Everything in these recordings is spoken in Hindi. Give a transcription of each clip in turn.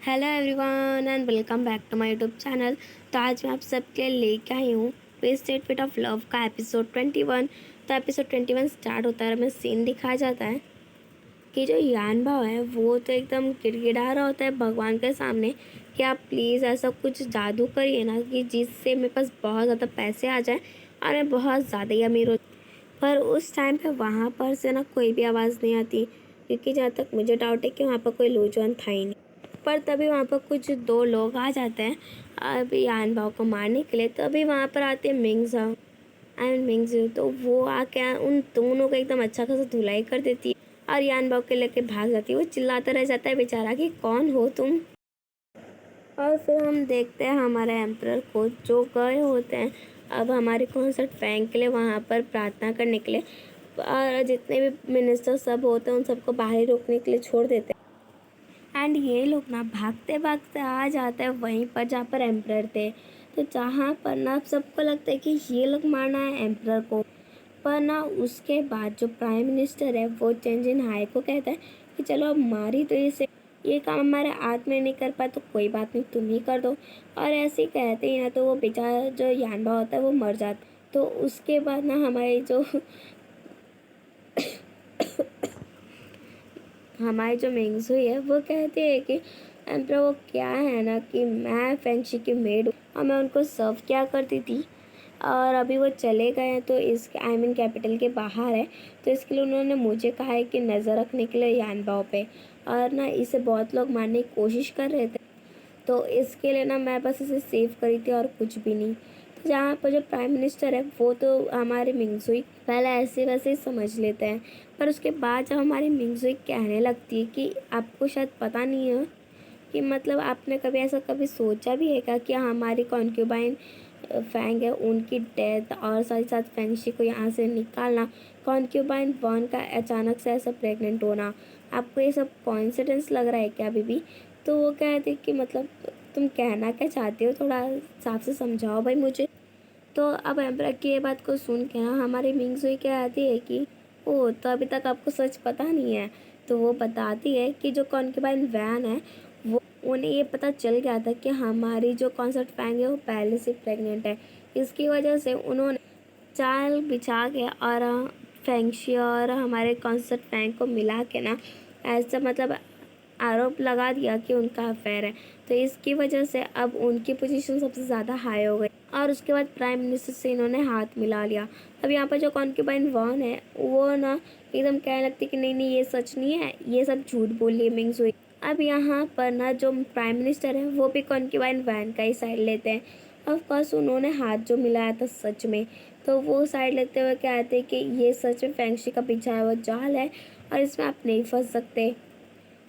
Hello everyone and welcome back to my YouTube channel. तो आज मैं आप सबके लिए लेके आई हूँ वेस्टेड फिट ऑफ लव का एपिसोड 21। तो एपिसोड 21 स्टार्ट होता है और हमें सीन दिखाया जाता है कि जो यान भाव है वो तो एकदम गिड़गिड़ा रहा होता है भगवान के सामने कि आप प्लीज़ ऐसा कुछ जादू करिए ना कि जिससे मेरे पास बहुत ज़्यादा पैसे आ जाए और मैं बहुत ज़्यादा ही अमीर हो। पर उस टाइम पे वहाँ पर से ना कोई भी आवाज़ नहीं आती, क्योंकि जहाँ तक मुझे डाउट है कि वहाँ पर कोई लोचन था ही नहीं। पर तभी वहाँ पर कुछ दो लोग आ जाते हैं अभी यान भाव को मारने के लिए। तभी वहाँ पर आते हैं मिंगजाओ एंड मिंगजू। तो वो आके उन दोनों का एकदम अच्छा खासा धुलाई कर देती है और यान भाव के लेके भाग जाती है। वो चिल्लाता रह जाता है बेचारा कि कौन हो तुम। और फिर हम देखते हैं हमारे एम्प्रर को जो गए होते हैं अब हमारे कॉन्सर्ट फैन के लिए वहाँ पर प्रार्थना करने के लिए। और जितने भी मिनिस्टर सब होते हैं उन सबको बाहर ही रोकने के लिए छोड़ देते हैं। एंड ये लोग ना भागते भागते आ जाते हैं वहीं पर जहाँ पर एम्प्रर थे। तो जहाँ पर ना सबको लगता है कि ये लोग मारना है एम्प्रर को। पर ना उसके बाद जो प्राइम मिनिस्टर है वो चेंज इन हाई को कहता है कि चलो अब मारी तो इसे, ये काम हमारे हाथ में नहीं कर पाए तो कोई बात नहीं तुम ही कर दो। और ऐसे ही कहते हैं ना तो वो बेचारा जो यानबा होता है वो मर जाता है। तो उसके बाद ना हमारी जो मेंगजुई है वो कहती है कि एम्पर वो क्या है ना कि मैं फेंगशी की मेड हूँ और मैं उनको सर्व क्या करती थी। और अभी वो चले गए हैं तो इस कैपिटल के बाहर है। तो इसके लिए उन्होंने मुझे कहा है कि नज़र रखने के लिए यानबाओ पे। और ना इसे बहुत लोग मारने की कोशिश कर रहे थे, तो इसके लिए ना मैं बस इसे सेव करी थी और कुछ भी नहीं। तो जहाँ पर जो प्राइम मिनिस्टर है वो तो हमारे मिंगजुई पहले ऐसे वैसे ही समझ लेते हैं। पर उसके बाद जब हमारी मिंगजुई कहने लगती है कि आपको शायद पता नहीं है कि मतलब आपने कभी ऐसा कभी सोचा भी है क्या कि हमारी कॉन्क्यूबाइन फैंग है उनकी डेथ और साथ ही साथ फैंगशी को यहाँ से निकालना, कॉन्क्यूबाइन वन का अचानक से ऐसा प्रेग्नेंट होना, आपको ये सब कॉन्सिडेंस लग रहा है क्या अभी भी। तो वो कहते कि मतलब तुम कहना क्या चाहते हो, थोड़ा साफ से समझाओ भाई मुझे। तो अब एम्परर की ये बात को सुन के ना हमारी मिंगजुई क्या आती है कि ओ तो अभी तक आपको सच पता नहीं है। तो वो बताती है कि जो कॉन्क्यूबाइन वैन है वो उन्हें ये पता चल गया था कि हमारी जो कॉन्सर्ट फैंग है वो पहले से प्रेग्नेंट है। इसकी वजह से उन्होंने चाल बिछा के और फेंगशी और हमारे कॉन्सर्ट फैंग को मिला के ना ऐसा मतलब आरोप लगा दिया कि उनका अफेयर है। तो इसकी वजह से अब उनकी पोजीशन सबसे ज़्यादा हाई हो गई और उसके बाद प्राइम मिनिस्टर से इन्होंने हाथ मिला लिया। अब यहाँ पर जो कॉन्क्यूबाइन वन है वो ना एकदम कहने लगती कि नहीं नहीं ये सच नहीं है, ये सब झूठ बोल रही है मिंगजुई। अब यहाँ पर ना जो प्राइम मिनिस्टर है वो भी कॉन्क्यूबाइन वैन का ही साइड लेते हैं। ऑफ कोर्स उन्होंने हाथ जो मिलाया था सच में, तो वो साइड लेते हुए कहते हैं कि ये सच में फेंगशी का बिछाया हुआ जाल है और इसमें आप नहीं फंस सकते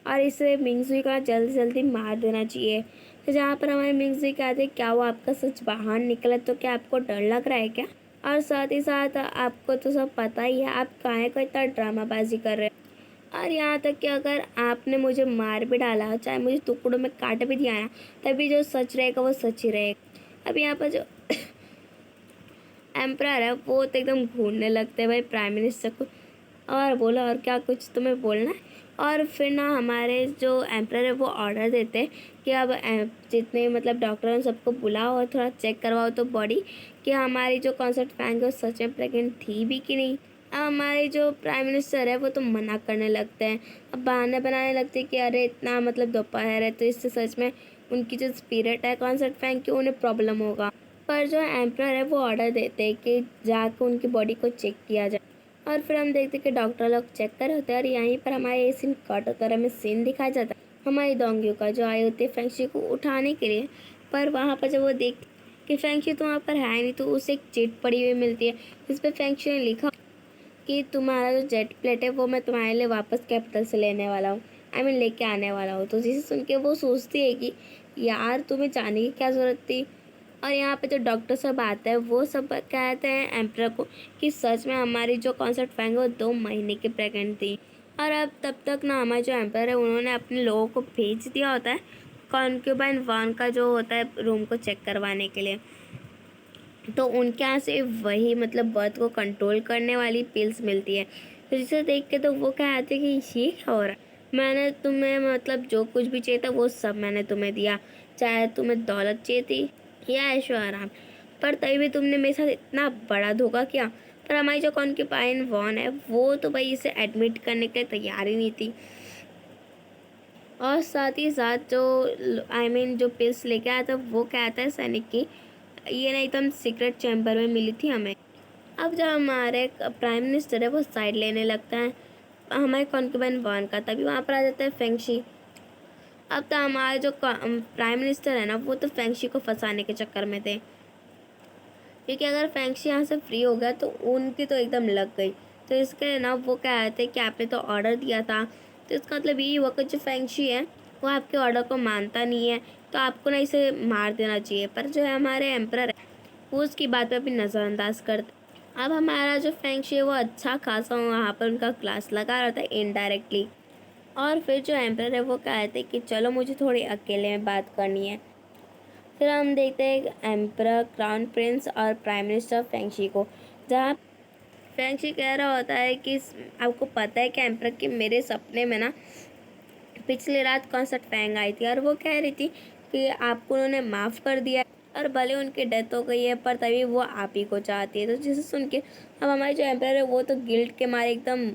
और इसे मिंगजुई का जल्दी जल्दी मार देना चाहिए। तो जहाँ पर हमारे मिंगजुई कहते हैं क्या वो आपका सच बाहर निकला तो क्या आपको डर लग रहा है क्या, और साथ ही साथ आपको तो सब पता ही है आप काहे को इतना ड्रामाबाजी कर रहे हैं। और यहाँ तक कि अगर आपने मुझे मार भी डाला चाहे मुझे टुकड़ों में काट भी दिया ना तभी जो सच रहेगा वो सच ही रहेगा। अब यहाँ पर जो एम्प्रर है वो तो एकदम घूरने लगते हैं भाई प्राइम मिनिस्टर को और बोला और क्या कुछ तुम्हें बोलना है। और फिर ना हमारे जो एम्प्रर है वो ऑर्डर देते हैं कि अब जितने मतलब डॉक्टर हैं सबको बुलाओ और थोड़ा चेक करवाओ तो बॉडी कि हमारी जो कॉन्सर्ट फैन है वो सच में प्रेग्नेंट थी भी कि नहीं। अब हमारे जो प्राइम मिनिस्टर है वो तो मना करने लगते हैं, अब बहाने बनाने लगते हैं कि अरे इतना मतलब दोपहर है तो इससे सच में उनकी जो स्पिरिट है कॉन्सर्ट फैन की उन्हें प्रॉब्लम होगा। पर जो एम्प्रर है वो ऑर्डर देते हैं कि जाकर उनकी बॉडी को चेक किया जाए। और फिर हम देखते हैं कि डॉक्टर लोग चेक कर होते हैं और यहीं पर हमारे ये सीन कट होता है, हमें सीन दिखाया जाता है हमारी दोंगियों का जो आई होती है फेंगशी को उठाने के लिए। पर वहाँ पर जब वो देख कि फेंगशी तो वहाँ पर है नहीं तो उसे एक चिट पड़ी हुई मिलती है जिस पर फेंगशी ने लिखा कि तुम्हारा जो जेट प्लेट है वो मैं तुम्हारे लिए वापस कैपिटल से लेने वाला हूँ, आई मीन लेके आने वाला हूँ। तो जिसे सुन के वो सोचती है कि यार तुम्हें जाने की क्या ज़रूरत थी। और यहाँ पे जो डॉक्टर सब आता है वो सब कहते हैं एम्प्रर को कि सच में हमारी जो कॉन्सर्ट फैंग है वो 2 महीने की प्रेग्नेंट थी। और अब तब तक ना हमारे जो एम्प्रर है उन्होंने अपने लोगों को भेज दिया होता है कॉन्क्यूबाइन वन का जो होता है रूम को चेक करवाने के लिए। तो उनके यहाँ से वही मतलब बर्थ को कंट्रोल करने वाली पिल्स मिलती है। तो जिसे देख के तो वो कहते हैं कि ये क्या हो रहा है, मैंने तुम्हें मतलब जो कुछ भी चाहिए था वो सब मैंने तुम्हें दिया, चाहे तुम्हें दौलत चाहिए थी या ऐशो आराम, पर तभी भी तुमने मेरे साथ इतना बड़ा धोखा किया। पर हमारी जो कॉन्क्यूपाइन वॉन है वो तो भाई इसे एडमिट करने के लिए तैयार ही नहीं थी। और साथ ही साथ जो जो पिल्स लेके आया था वो क्या आता है सैनिक की, ये ना एकदम सीक्रेट चैम्बर में मिली थी हमें। अब जब हमारे प्राइम मिनिस्टर है वो साइड लेने लगता है हमारे कॉन्क्यूबाइन वॉन का, तभी वहाँ पर आ जाता है फेंगशी। अब तो हमारे जो प्राइम मिनिस्टर है ना वो तो फेंगशी को फंसाने के चक्कर में थे, क्योंकि अगर फेंगशी यहाँ से फ्री हो गया तो उनकी तो एकदम लग गई। तो इसके ना वो कह रहे थे कि आपने तो ऑर्डर दिया था, तो इसका मतलब यही हुआ कि जो फेंगशी है वो आपके ऑर्डर को मानता नहीं है, तो आपको ना इसे मार देना चाहिए। पर जो है हमारे एम्परर है वो उसकी बात पर भी नज़रअंदाज करते। अब हमारा जो फेंगशी है वो अच्छा खासा वहाँ पर उनका क्लास लगा रहा था इनडायरेक्टली। और फिर जो एम्परर है वो कहते हैं कि चलो मुझे थोड़ी अकेले में बात करनी है। फिर हम देखते हैं एम्परर, क्राउन प्रिंस और प्राइम मिनिस्टर फेंगशी को, जहाँ फेंगशी कह रहा होता है कि आपको पता है कि एम्परर कि मेरे सपने में ना पिछली रात कॉन्सर्ट फैंग आई थी और वो कह रही थी कि आपको उन्होंने माफ़ कर दिया और भले उनकी डेथ हो गई है पर तभी वो आप ही को चाहती है। तो जिसे सुन के अब हमारे जो एम्परर है वो तो गिल्ट के मारे एकदम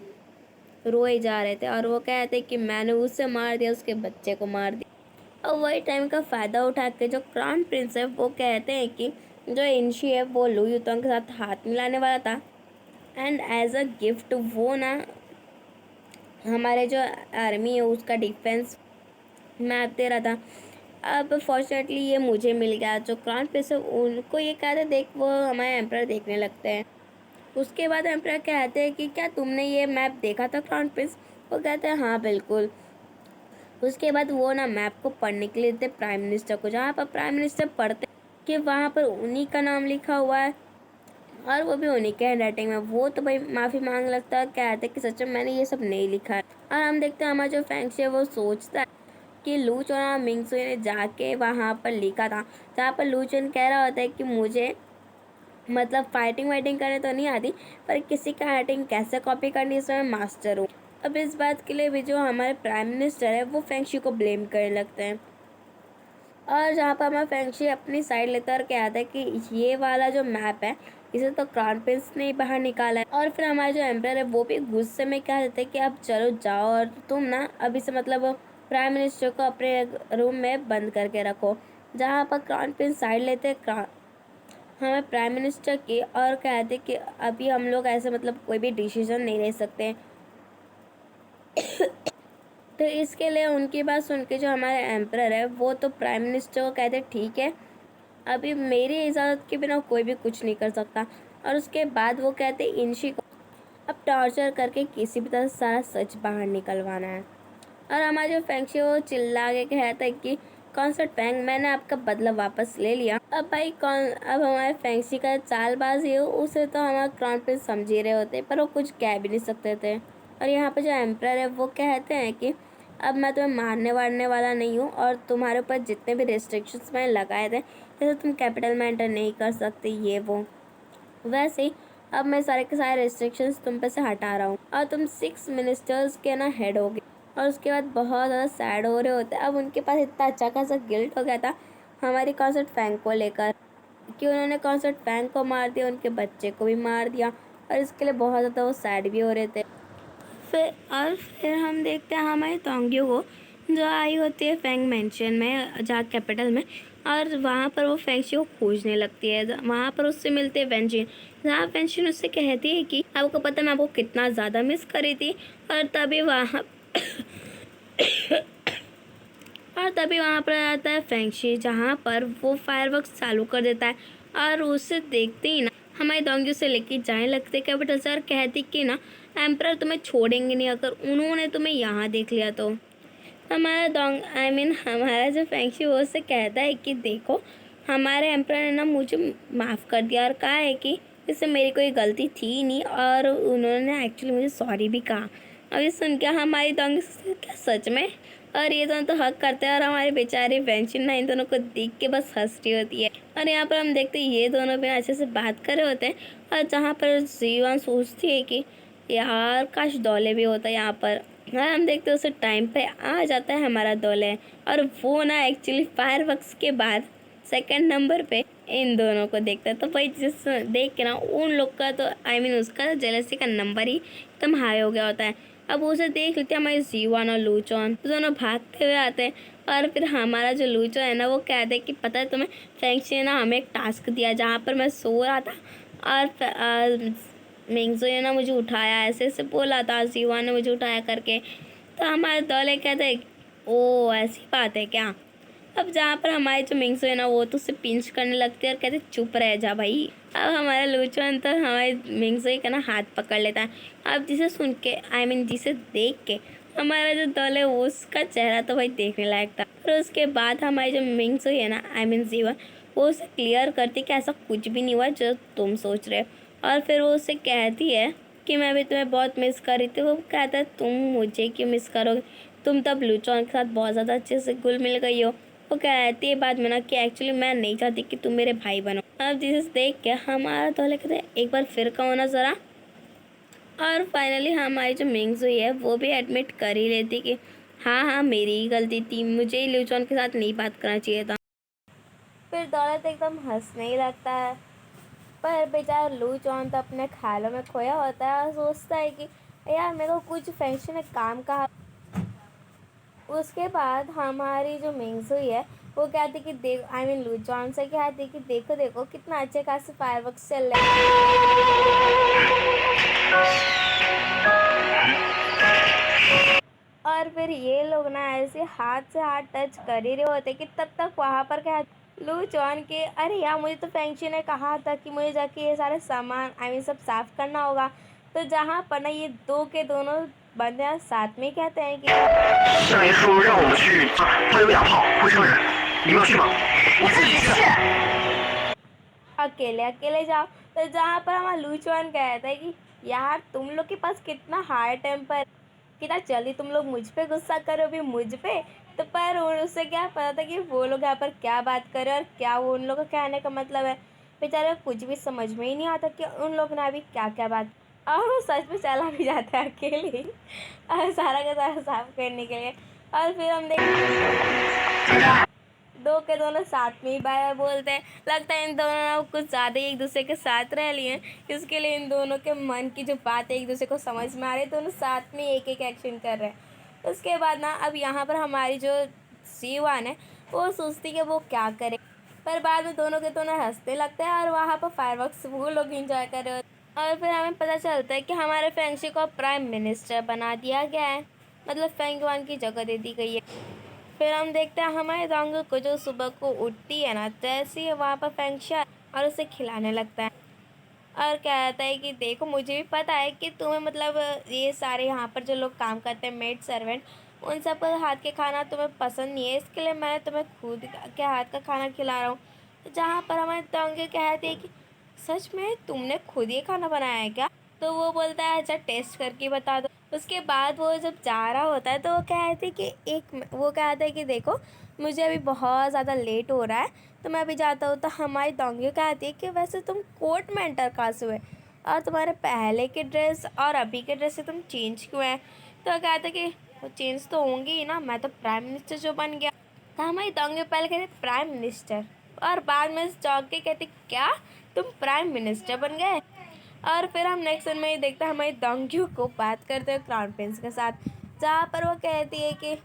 रोए जा रहे थे और वो कहते कि मैंने उसे मार दिया, उसके बच्चे को मार दिया। और वही टाइम का फ़ायदा उठा के जो क्राउन प्रिंस है वो कहते हैं कि जो इंशी है वो लुई यूतोंग के साथ हाथ मिलाने वाला था, एंड एज अ गिफ्ट वो ना हमारे जो आर्मी है उसका डिफेंस मैप दे रहा था। अब फॉर्चुनेटली ये मुझे मिल गया। जो क्राउन प्रिंस है उनको ये कहते देख वो हमारे एम्परर देखने लगते हैं। उसके बाद एम्परर कहते हैं कि क्या तुमने ये मैप देखा था क्राउन प्रिंस? वो कहते हैं हाँ बिल्कुल। उसके बाद वो ना मैप को पढ़ने के लिए देते प्राइम मिनिस्टर को, जहाँ पर प्राइम मिनिस्टर पढ़ते कि वहाँ पर उन्हीं का नाम लिखा हुआ है और वो भी उन्हीं के हैंड राइटिंग में। वो तो भाई माफ़ी मांग लगता है, कहते कि सच में मैंने ये सब नहीं लिखा है। और हम देखते हैं हमारा जो फेंगशी है वो सोचता है कि लू चुन और मिंगसुई ने जाके वहाँ पर लिखा था, जहाँ पर लू चुन कह रहा होता है कि मुझे मतलब फाइटिंग वाइटिंग करने तो नहीं आती, पर किसी का राइटिंग कैसे कॉपी करनी इसमें मैं मास्टर हूँ। अब इस बात के लिए भी जो हमारे प्राइम मिनिस्टर है वो फेंगशी को ब्लेम करने लगते हैं। और जहाँ पर हमारा फेंगशी अपनी साइड लेता है और कहता है कि ये वाला जो मैप है इसे तो क्राउन प्रिंस ने ही बाहर निकाला है। और फिर हमारे जो एम्परर है वो भी गुस्से में कह देते हैं कि अब चलो जाओ और तुम ना अभी से मतलब प्राइम मिनिस्टर को अपने रूम में बंद करके रखो। जहाँ पर क्राउन प्रिंस साइड लेते हैं हमें प्राइम मिनिस्टर की और कहते कि अभी हम लोग ऐसे मतलब कोई भी डिसीजन नहीं ले सकते। तो इसके लिए उनकी बात सुन के जो हमारे एम्परर है वो तो प्राइम मिनिस्टर को कहते ठीक है, अभी मेरी इजाज़त के बिना कोई भी कुछ नहीं कर सकता। और उसके बाद वो कहते इंशी को अब टॉर्चर करके किसी भी तरह सारा सच बाहर निकलवाना है। और हमारा जो फेंगशी वो चिल्ला के कहता है कि कॉन्सर्ट फैंग, मैंने आपका बदला वापस ले लिया। अब भाई कौन अब हमारे फेंगशी का चालबाजी हो उसे तो हमारा क्राउन प्रिंस समझ ही रहे होते, पर वो कुछ कह भी नहीं सकते थे। और यहाँ पर जो एम्परर है वो कहते हैं कि अब मैं तुम्हें मारने वारने वाला नहीं हूँ और तुम्हारे ऊपर जितने भी रिस्ट्रिक्शंस मैंने लगाए थे जैसे तुम कैपिटल में एंटर नहीं कर सकते ये वो, वैसे ही अब मैं सारे के सारे रिस्ट्रिक्शंस तुम पे से हटा रहा हूँ और तुम 6 मिनिस्टर्स के ना हेड हो गए। और उसके बाद बहुत ज़्यादा सैड हो रहे होते। अब उनके पास इतना अच्छा खासा गिल्ट हो गया था हमारी कॉन्सर्ट फैंग को लेकर कि उन्होंने कॉन्सर्ट फैंग को मार दिया, उनके बच्चे को भी मार दिया और इसके लिए बहुत ज़्यादा वो सैड भी हो रहे थे। फिर हम देखते हैं हमारी तोंग्यू को, जो आई होती है फैंग मेंशन में जहाँ कैपिटल में, और वहाँ पर वो फेंगशी को खोजने लगती है। वहाँ पर उससे मिलते हैं वेंजिन, जहाँ वेंजिन उससे कहती है कि आपको पता मैं आपको कितना ज़्यादा मिस करी थी। और तभी वहाँ और तभी वहाँ पर आता है फेंगशी, जहाँ पर वो फायरवर्क्स चालू कर देता है और उसे देखते ही ना हमारी दोंगी उसे लेके जाने लगते कैपिटल से और कहती कि ना एम्परर तुम्हें छोड़ेंगे नहीं अगर उन्होंने तुम्हें यहाँ देख लिया तो। हमारा हमारा जो फेंगशी वो उससे कहता है कि देखो हमारे एम्परर ने ना मुझे माफ़ कर दिया और कहा है कि इससे मेरी कोई गलती थी ही नहीं और उन्होंने एक्चुअली मुझे सॉरी भी कहा। अभी सुन के हमारी दोंगी क्या सच में, और ये दोनों तो हक करते हैं और हमारे बेचारे वेंचिन ना इन दोनों को देख के बस हंस रही होती है। और यहाँ पर हम देखते हैं ये दोनों भी अच्छे से बात कर रहे होते हैं और जहाँ पर जीवन सोचती है कि यार काश दौले भी होता यहाँ पर। हाँ, हम देखते हैं उस टाइम पे आ जाता है हमारा दोले, और वो ना एक्चुअली फायरवर्क्स के बाद सेकंड नंबर पे इन दोनों को देखता है। तो भाई जिस देख के ना उन लोग का तो उसका जेलसी का नंबर ही एकदम हाई हो गया होता है। अब उसे देख लेते हैं हमारे जीवान और लूचॉन, तो दोनों भागते हुए आते हैं। और फिर हमारा जो लूचो है ना वो कहते हैं कि पता है तुम्हें, फैंक्सी ने ना हमें एक टास्क दिया जहाँ पर मैं सो रहा था और मिंगजो ने ना मुझे उठाया, ऐसे ऐसे बोला था, जीवा ने मुझे उठाया करके। तो हमारे दौले कहते हैं ओ ऐसी बात है क्या। अब जहाँ पर हमारे जो मिंगसो है ना वो तो उसे पिंच करने लगते हैं और कहते चुप रह जा भाई। अब हमारा लूचोन तो हमारे मिंगसो का ना हाथ पकड़ लेता है। अब जिसे सुन के जिसे देख के हमारा जो दल है वो उसका चेहरा तो भाई देखने लायक था। और उसके बाद हमारी जो मिंगसो है ना जीवन, वो उसे क्लियर करती कि ऐसा कुछ भी नहीं हुआ जो तुम सोच रहे हो। और फिर वो उसे कहती है कि मैं भी तुम्हें बहुत मिस कर रही थी। वो कहता है तुम मुझे क्यों मिस करोगे, तुम तब लूचोन के साथ बहुत ज़्यादा अच्छे से घुल मिल गई हो। वो कहती है बाद में ना कि एक्चुअली मैं नहीं चाहती कि तुम मेरे भाई बनो। अब जिसे देख के हमारा तो कहते हैं एक बार फिर कहो ना ज़रा। और फाइनली हमारी जो मिंग्स हुई है वो भी एडमिट कर ही लेती कि हाँ हाँ मेरी ही गलती थी, मुझे ही ल्यूचॉन के साथ नहीं बात करना चाहिए था। फिर दौलत एकदम हंसने ही लगता है, पर बेचारा लूचॉन तो अपने ख्यालों में खोया होता है और सोचता है कि यार मेरे को कुछ फंक्शन में काम कहा। उसके बाद हमारी जो मिंग्स हुई है वो कहती कि देख लूचॉन से कहती कि देखो देखो कितना अच्छे खासे फायरवर्क्स चल रहे हैं। और फिर ये लोग ना ऐसे हाथ से हाथ टच कर ही रहे होते कि तब तक वहाँ पर क्या लूचॉन के अरे यार मुझे तो फेंगशी ने कहा था कि मुझे जाके ये सारे सामान सब साफ करना होगा। तो जहाँ पर ना ये दो के दोनों बंदे साथ में कहते हैं कि 下面说让我们去，他有2炮会伤人，你们要去吗？我自己去。अकेले अकेले जाओ। तो जहाँ पर हमारा लूचॉन कहता है कि यार तुम लोग के पास कितना हाई टेम्पर, कितना जल्दी तुम लोग मुझ पे गुस्सा करो भी मुझ पे। तो पर उससे क्या पता था कि वो लोग यहाँ पर क्या बात कर रहे हैं और क्या वो उन लोग का कहने का मतलब है। बेचारे कुछ भी समझ में ही नहीं आता कि उन लोग ने अभी क्या क्या बात। और वो सच में चला भी जाता है अकेले ही और सारा का सारा साफ करने के लिए। और फिर हम देख दो के दोनों साथ में ही बाय बाय बोलते हैं। लगता है इन दोनों ना कुछ ज़्यादा ही एक दूसरे के साथ रह लिए हैं, इसके लिए इन दोनों के मन की जो बात है एक दूसरे को समझ में आ रही है, दोनों साथ में एक एक एक्शन कर रहे हैं। उसके बाद ना अब यहाँ पर हमारी जो सीवान है वो सोचती कि वो क्या करे, पर बाद में दोनों के दोनों हंसने लगते हैं और वहाँ पर फायरवर्क्स वो लोग इंजॉय कर रहे होते हैं। और फिर हमें पता चलता है कि हमारे फेंगशी को प्राइम मिनिस्टर बना दिया गया है, मतलब फेंगवान की जगह दे दी गई है। फिर हम देखते हैं हमारे डोंगू को जो सुबह को उठती है ना जैसे ही वहाँ पर फेंगशा और उसे खिलाने लगता है और कहता है कि देखो मुझे भी पता है कि तुम्हें मतलब ये सारे यहाँ पर जो लोग काम करते हैं मेड सर्वेंट उन सब का हाथ के खाना तुम्हें पसंद नहीं है, इसके लिए मैं तुम्हें खुद के हाथ का खाना खिला रहा हूँ। जहाँ पर हमारे डोंगू कहते हैं कि सच में तुमने खुद ये खाना बनाया है क्या। तो वो बोलता है अच्छा टेस्ट करके बता दो। उसके बाद वो जब जा रहा होता है तो वो कहते कि वो कहता है कि देखो मुझे अभी बहुत ज़्यादा लेट हो रहा है तो मैं अभी जाता हूँ। तो हमारी डोंगी कहती है कि वैसे तुम कोर्ट में एंटर कहाँ से हुए और तुम्हारे पहले के ड्रेस और अभी के ड्रेस से तुम चेंज क्यों है। तो कहते कि वो चेंज तो होंगे ही ना, मैं तो प्राइम मिनिस्टर जो बन गया। तो हमारी डोंगी पहले कहते प्राइम मिनिस्टर और बाद में चौंक के कहते क्या तुम प्राइम मिनिस्टर बन गए। और फिर हम नेक्स्ट में ही देखते हैं हमारी डोंग्यू को बात करते हुए क्राउन प्रिंस के साथ, जहाँ पर वो कहती है कि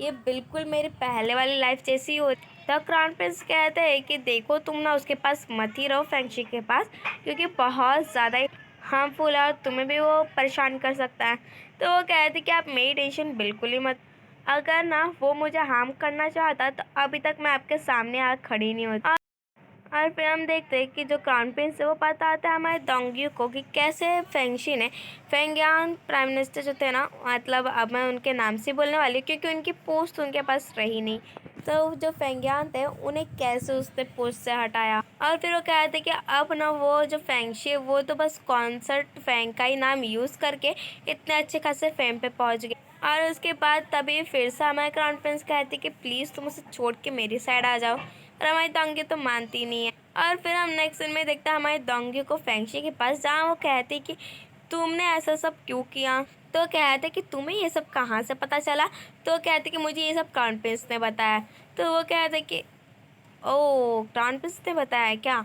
ये बिल्कुल मेरी पहले वाली लाइफ जैसी होती। तो क्राउन प्रिंस कहते हैं कि देखो तुम ना उसके पास मत ही रहो फेंगशी के पास, क्योंकि बहुत ज़्यादा ही हार्मफुल है और तुम्हें भी वो परेशान कर सकता है। तो वो कहते कि आप मेरी टेंशन बिल्कुल ही मत, अगर ना वो मुझे हार्म करना चाहता तो अभी तक मैं आपके सामने आ खड़ी नहीं होती। और फिर हम देखते हैं कि जो क्राउन प्रिंस है वो बताता है हमारे डोंग्यू को कि कैसे फेंगशी ने फेंगयान प्राइम मिनिस्टर जो थे ना, मतलब अब मैं उनके नाम से बोलने वाली हूँ क्योंकि उनकी पोस्ट उनके पास रही नहीं। तो जो फेंगयान थे उन्हें कैसे उसने पोस्ट से हटाया। और फिर वो कहते कि अब ना वो जो फेंगशी है वो तो बस कॉन्सर्ट फेंग का ही नाम यूज़ करके इतने अच्छे खासे फेम पे पहुँच गए। और उसके बाद तभी फिर से हमारे क्राउन प्रिंस कहते कि प्लीज़ तुम उसे छोड़ के मेरी साइड आ जाओ, और हमारी डोंगी तो मानती नहीं है। और फिर हम नेक्स्ट सीन में देखते हैं हमारी डोंगी को फेंगशी के पास, जहाँ वो कहती कि तुमने ऐसा सब क्यों किया, तो कहते कि तुम्हें ये सब कहाँ से पता चला? तो कहते कि मुझे ये सब कॉन्फ्रेंस ने बताया। तो वो कहते कि ओह, कॉन्फ्रेंस ने बताया क्या?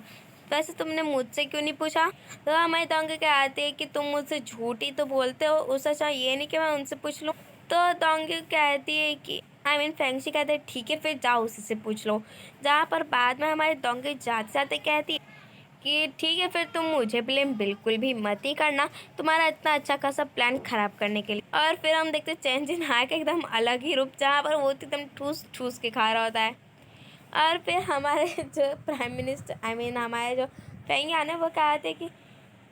वैसे तुमने मुझसे क्यों नहीं पूछा? तो हमारे दोंगे कहते हैं कि तुम मुझसे झूठ ही तो बोलते हो, उससे अच्छा ये नहीं कि मैं उनसे पूछ लूँ। तो दोंगे कहती है कि फेंगशी कहते हैं ठीक है फिर जाओ उसी से पूछ लो। जहाँ पर बाद में हमारे दोंगे जाते जाते कहती है कि ठीक है फिर तुम मुझे ब्लेम बिल्कुल भी मत ही करना, तुम्हारा इतना अच्छा खासा प्लान खराब करने के लिए। और फिर हम देखते चेन जिन हाय का एकदम अलग ही रूप, जहाँ पर वो एकदम ठूस ठूस के खा रहा होता है। और फिर हमारे जो प्राइम मिनिस्टर हमारे जो फेंगियान है वो कहते हैं कि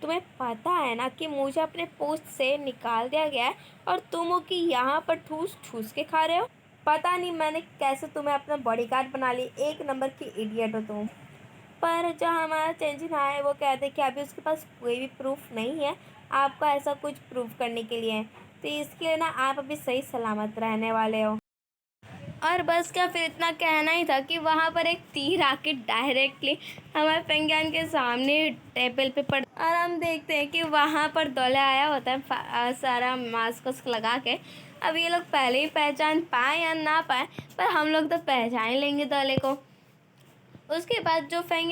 तुम्हें पता है ना कि मुझे अपने पोस्ट से निकाल दिया गया है और तुम हो कि यहाँ पर ठूस ठूस के खा रहे हो। पता नहीं मैंने कैसे तुम्हें अपना बॉडीगार्ड बना ली, एक नंबर की इडियट हो तुम। पर जो हमारा चेंजिन है वो कहते हैं कि अभी उसके पास कोई भी प्रूफ नहीं है आपको ऐसा कुछ प्रूफ करने के लिए, तो इसके लिए ना आप अभी सही सलामत रहने वाले हो। और बस क्या फिर इतना कहना ही था कि वहाँ पर एक तीर आके डायरेक्टली हमारे पेंगियन के सामने टेबल पे पड़, और हम देखते हैं कि वहाँ पर दौले आया होता है सारा मास्क वास्क लगा के। अब ये लोग पहले ही पहचान पाए या ना पाए, पर हम लोग तो पहचान लेंगे दौले को। उसके बाद जो फेंग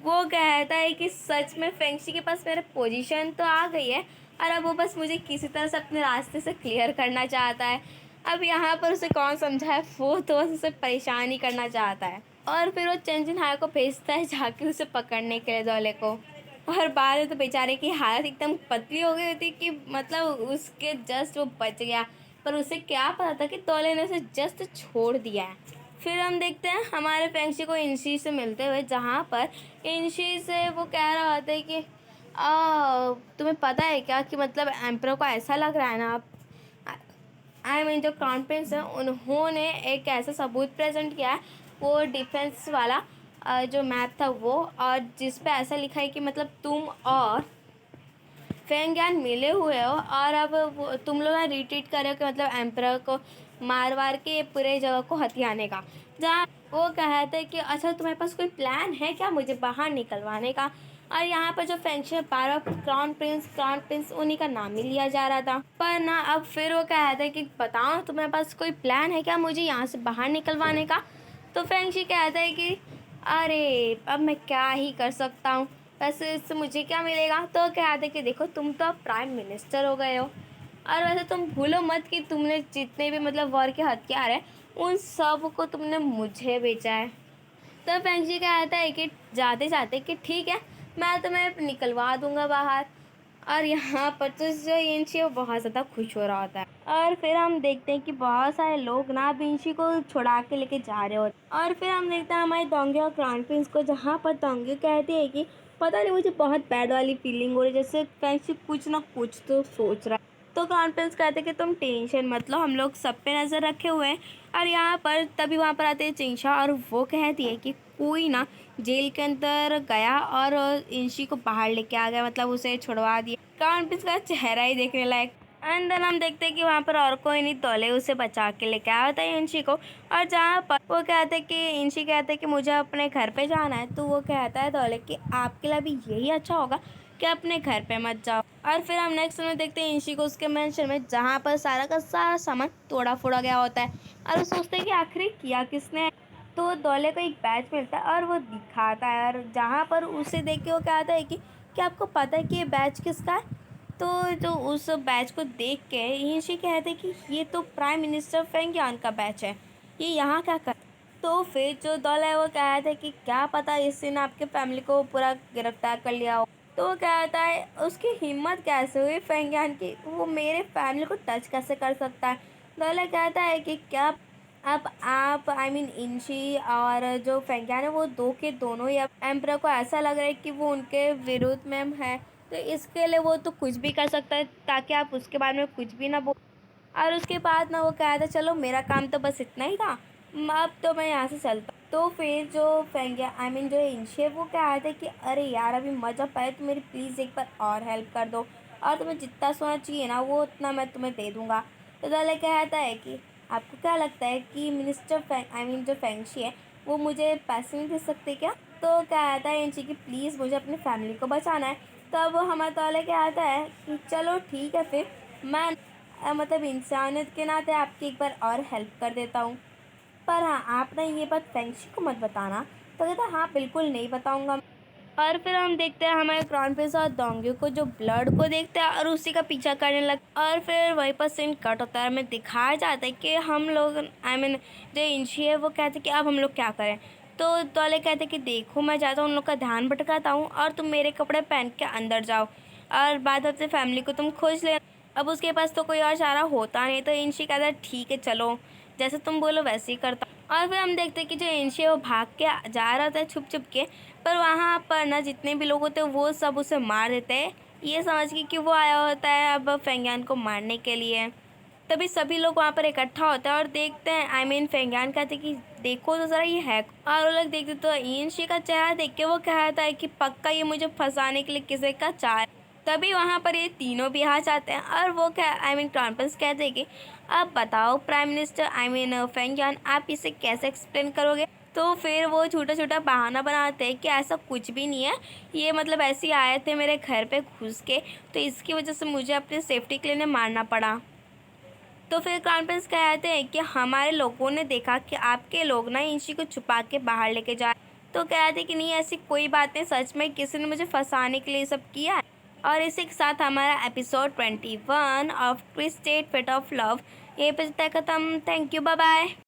वो कहता है कि सच में फेंगशी के पास मेरे पोजीशन तो आ गई है और अब वो बस मुझे किसी तरह से अपने रास्ते से क्लियर करना चाहता है। अब यहाँ पर उसे कौन समझाए, वो तो बस उसे परेशान ही करना चाहता है। और फिर वो चेंजिन हाय को भेजता है जाके उसे पकड़ने के लिए दौले को। और बाद में तो बेचारे की हालत एकदम पतली हो गई होती कि मतलब उसके जस्ट वो बच गया, पर उसे क्या पता था कि दौले ने उसे जस्ट छोड़ दिया है। फिर हम देखते हैं हमारे फेंगशी को इंशी से मिलते हुए, जहाँ पर इंशी से वो कह रहा होता है कि तुम्हें पता है क्या कि मतलब एम्परर को ऐसा लग रहा है ना, आप जो क्राउन प्रिंस हैं उन्होंने एक ऐसा सबूत प्रेजेंट किया है, वो डिफेंस वाला जो मैप था वो, और जिस पे ऐसा लिखा है कि मतलब तुम और फेंगियान मिले हुए हो और अब वो तुम लोग रिट्रीट कर रहे हो कि मतलब एम्परर को मार वार के पूरे जगह को हथियाने का। जहाँ वो कहते हैं कि अच्छा तुम्हारे पास कोई प्लान है क्या मुझे बाहर निकलवाने का। और यहाँ पर जो फेंगशी बार बार क्राउन प्रिंस उन्हीं का नाम ही लिया जा रहा था। पर ना अब फिर वो कहते हैं कि बताओ तुम्हारे पास कोई प्लान है क्या मुझे यहाँ से बाहर निकलवाने का। तो फेंगशी कहता है कि अरे अब मैं क्या ही कर सकता हूँ, वैसे इससे मुझे क्या मिलेगा। तो कहते कि देखो तुम तो अब प्राइम मिनिस्टर हो गए हो, और वैसे तुम भूलो मत कि तुमने जितने भी मतलब वॉर के हथियार हैं उन सब को तुमने मुझे बेचा है। तो फेंगशी कहता है कि जाते जाते कि ठीक है मैं तुम्हें निकलवा दूंगा बाहर। और यहाँ पर तो जो इंशी है वो बहुत ज़्यादा खुश हो रहा होता है। और फिर हम देखते हैं कि बहुत सारे लोग ना अब इंशी को छुड़ा के लेके जा रहे होते हैं। और फिर हम देखते हैं हमारे दोंगे और क्राउन प्रिंस को, जहाँ पर दोंगे कहते हैं कि पता नहीं मुझे बहुत बैड वाली फीलिंग हो रही है, जैसे फेंगशी कुछ ना कुछ तो सोच रहा है। तो क्राउन प्रिंस कहते हैं कि तुम टेंशन मत लो, हम लोग सब पे नज़र रखे हुए हैं। और यहाँ पर तभी वहाँ पर आते हैं चिंशा, और वो कहती है कि कोई ना जेल के अंदर गया और इंशी को बाहर लेके आ गया, मतलब उसे छुड़वा दिया। क्राउन प्रिंस का चेहरा ही देखने लायक। एंड देन हम देखते हैं कि वहाँ पर और कोई नहीं, दौले उसे बचा के लेके आया होता है इंशी को। और जहाँ पर वो कहते हैं कि इंशी कहते हैं कि मुझे अपने घर पे जाना है, तो वो कहता है दौले कि आपके लिए भी यही अच्छा होगा कि अपने घर पे मत जाओ। और फिर हम नेक्स्ट में देखते हैं इंशी को उसके मेंशन में, जहाँ पर सारा का सारा सामान तोड़ा फोड़ा गया होता है। और वो सोचते हैं कि आखिर किया किसने। तो दौले को एक बैच मिलता है और वो दिखाता है, और जहाँ पर उसे देख के वो कहता है कि क्या आपको पता है कि ये बैच किसका है। तो जो उस बैच को देख के इंशी कहते हैं कि ये तो प्राइम मिनिस्टर फेंगियान का बैच है, ये यहाँ क्या कर। तो फिर जो दौला है वो कहता है कि क्या पता इस दिन आपके फैमिली को पूरा गिरफ्तार कर लिया हो। तो वो कहता है उसकी हिम्मत कैसे हुई फेंगियान की, वो मेरे फैमिली को टच कैसे कर सकता है। दौला कहता है कि क्या अब आप इंशी और जो फेंगियान है वो दो के दोनों ही अब एम्परर को ऐसा लग रहा है कि वो उनके विरुद्ध में है, तो इसके लिए वो तो कुछ भी कर सकता है ताकि आप उसके बारे में कुछ भी ना बोल। और उसके बाद ना वो कहा था चलो मेरा काम तो बस इतना ही था, अब तो मैं यहाँ से चलता। तो फिर जो फेंगिया जो इंशी है वो कहा था कि अरे यार अभी मजा पाए तो मेरी प्लीज़ एक बार और हेल्प कर दो, और तुम्हें जितना सोना चाहिए ना वो उतना मैं तुम्हें दे दूँगा। तो दले कहता है कि आपको क्या लगता है कि मिनिस्टर जो फेंगशी है वो मुझे पैसे नहीं दे सकते क्या। तो कहता है इंशी कि प्लीज़ मुझे अपनी फैमिली को बचाना है। तब हमारा तौले क्या आता है कि चलो ठीक है फिर मैं मतलब इंसानियत के नाते आपकी एक बार और हेल्प कर देता हूँ। पर हाँ, आप ना ये बात फेंगशी को मत बताना। तो कहता हाँ बिल्कुल नहीं बताऊँगा। और फिर हम देखते हैं हमारे क्राउन प्रिंस और डोंगी को जो ब्लड को देखते हैं और उसी का पीछा करने लगते हैं। और फिर वहीं पर सीन कट होता है। हमें दिखाया जाता है कि हम लोग जो इंशी है वो कहते हैं कि अब हम लोग क्या करें। तो तोले कहते हैं कि देखो मैं जाता हूँ उन लोग का ध्यान भटकाता हूँ और तुम मेरे कपड़े पहन के अंदर जाओ और बाद अपने फैमिली को तुम खोज ले। अब उसके पास तो कोई और चारा होता नहीं तो इंशी कहता है ठीक है चलो जैसे तुम बोलो वैसे ही करता हूँ। और फिर हम देखते हैं कि जो इंशी है वो भाग के जा रहा था छुप छुप के। पर वहाँ पर ना जितने भी लोग होते हैं वो सब उसे मार देते हैं ये समझ के कि वो आया होता है अब फेंगियान को मारने के लिए। तभी सभी लोग वहाँ पर इकट्ठा होते हैं और देखते हैं फेंगियान कहते हैं कि देखो तो ज़रा ये है। और वो लोग देखते तो इंशी का चेहरा देख के वो कहता है कि पक्का ये मुझे फंसाने के लिए किसी का चाह है। तभी वहाँ पर ये तीनों भी आ जाते हैं और वो ट्रांपल्स कहते हैं कि अब बताओ प्राइम मिनिस्टर फेंगियान आप इसे कैसे एक्सप्लेन करोगे। तो फिर वो छोटा छोटा बहाना बनाते हैं कि ऐसा कुछ भी नहीं है ये मतलब ऐसे ही आए थे मेरे घर पे घुस के तो इसकी वजह से मुझे अपनी सेफ्टी के लिए मारना पड़ा। तो फिर क्राउन प्रिंस कहते हैं कि हमारे लोगों ने देखा कि आपके लोग ना इंशी को छुपा के बाहर लेके जा। तो कहते हैं कि नहीं ऐसी कोई बात नहीं सच में किसी ने मुझे फंसाने के लिए सब किया है। और इसी के साथ हमारा episode 21 of twisted fate of love ये पे खत्म। Thank you bye bye.